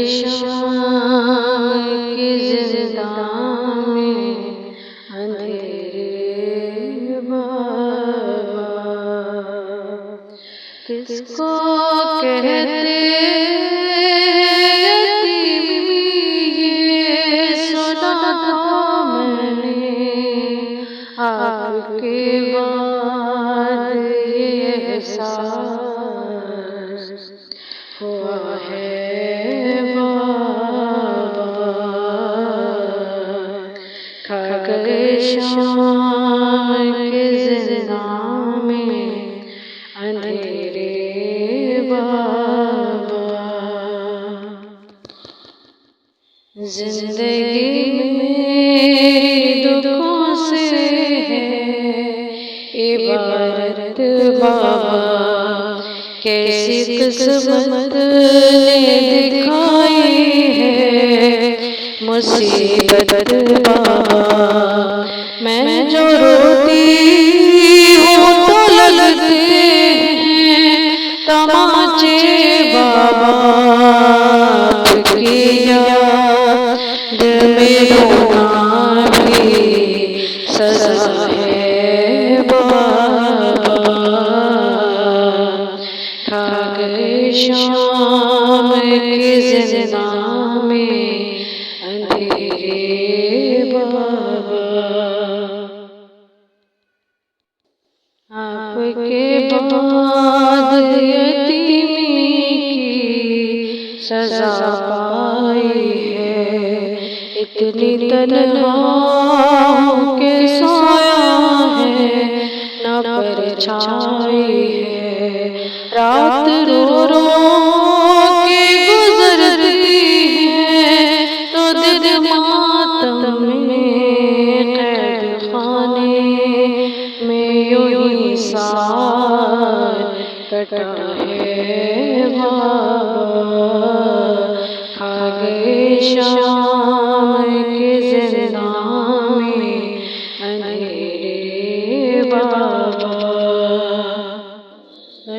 शाम की जिंदा में अंधेरे बाबा किसको कहते यतीमी, ये सुना था मैंने आपके बाद ये एहसास हुआ है बाबा। खा गए शाम के जिंदा में अंधेरे बाबा। जिंदगी मेरी दुखों से है इबारत बाबा, कैसी किस्मत ने दिखाई है मुसीबत बाबा। मैं जो रोती हूँ तो लगते हैं तमाचे बाबा, आपकी याद में रोना भी सजा है बाबा। खा गए शाम के जिंदा में अंधेरे बाबा। आपके बाद यतीमी की सजा पाई है, इतनी तन्हाइयों के साया है न परछाई है। रात रो रो के गुजरती है तो दिन मातम में कैद खाने में यूं ही सार कटा है बाबा। खा गए शाम के जिंदा में अंधेरे बाबा।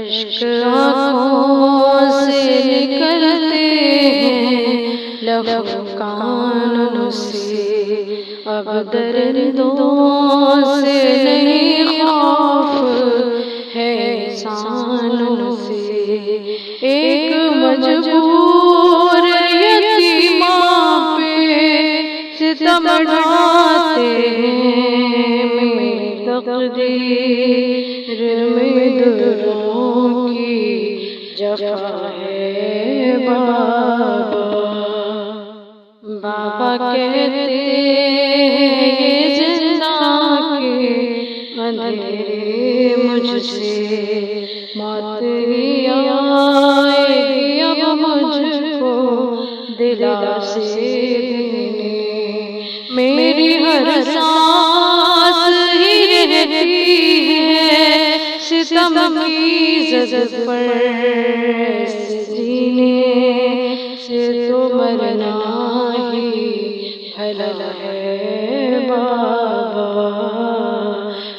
इश्क आँखों से निकलते हैं लहू कानों से, अब दर्दों से नहीं खौफ है इंसानों से। एक मजबूर यतीमा पे सितम ढाते हैं, मेरी तकदीर में दूरों की जफा है बाबा। बाबा कहते हैं ये जिंदा के अंधेरे मुझसे मौत ही आएगी अब मुझको दिलासे देने। मेरी हर सांस ही रहती है सितम की जद पर, जीने से तो मरना ही भला है बाबा।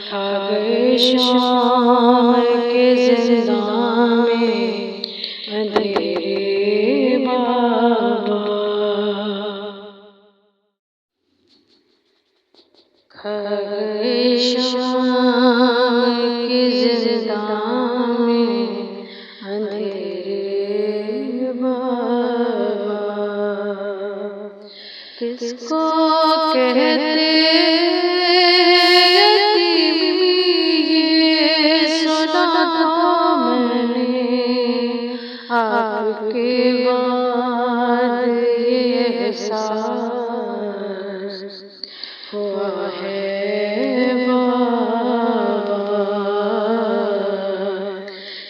खा गए शाम के जिंदा में अंधेरे बाबा। खा गए शाम के जिंदा में अंधेरे बाबा। किसको कहते यतीमी, ये सुना था मैंने आपके बाद ये एहसास हुआ है बाबा।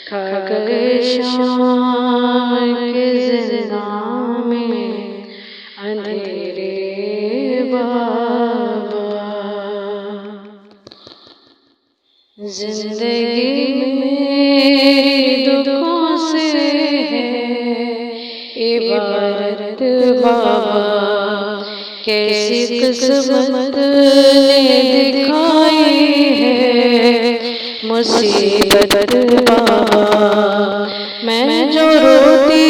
खा गए शाम के जिंदा में अंधेरे बाबा। जिंदगी मेरी दुखों से है इबारत बाबा, कैसी किस्मत ने दिखाई है मुसीबत बाबा। मैं जो रोती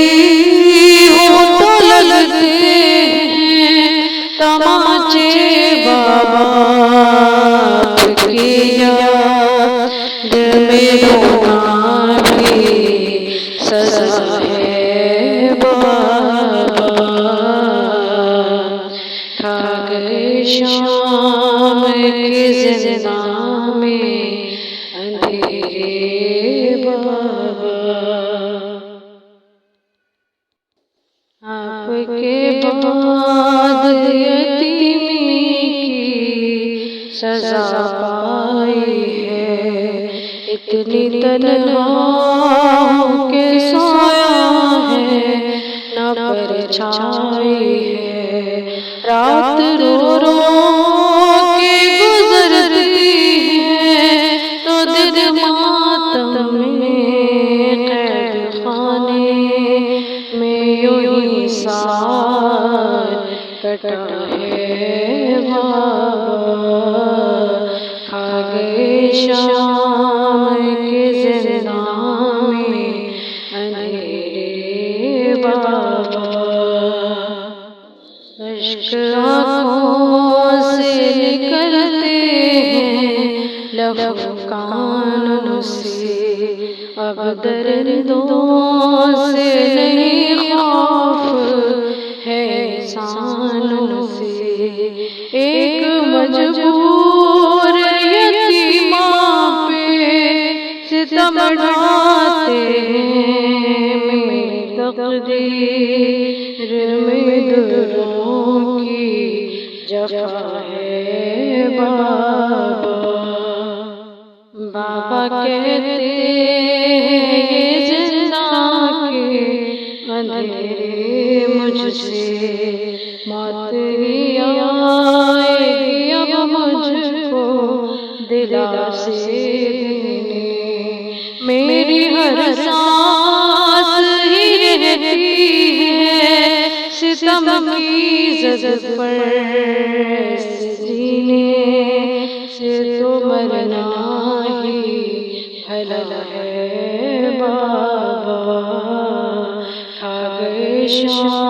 है बाबा, खा गए शाम के ज़िंदा में अंधेरे बाबा। आपके बाद यतीमी की सजा पाई है, इतनी तन्हा के सोया है न परछाई है। रात रो रो के गुजरती है तो दिन मातम में कैद खाने में यूं ही सार कटा है बाबा। खा गए शाम के ज़िंदा में अंधेरे बाबा। अश्क आँखों से निकलते हैं लहू कानों से, अब दर्दों से नहीं खौफ है इंसानों से। एक मजबूर यतीमा पे सितम ढाते हैं, मेरी तकदीर में दुरों की जफा है बाबा। बाबा कहते हैं ये जिंदा के अंधेरे मुझसे, मौत ही आएगी अब मुझको दिलासे देने। मेरी हर सांस ही रहती है सितम की जद पर, जीने से तो मरना ही भला है बाबा। खा गए शाम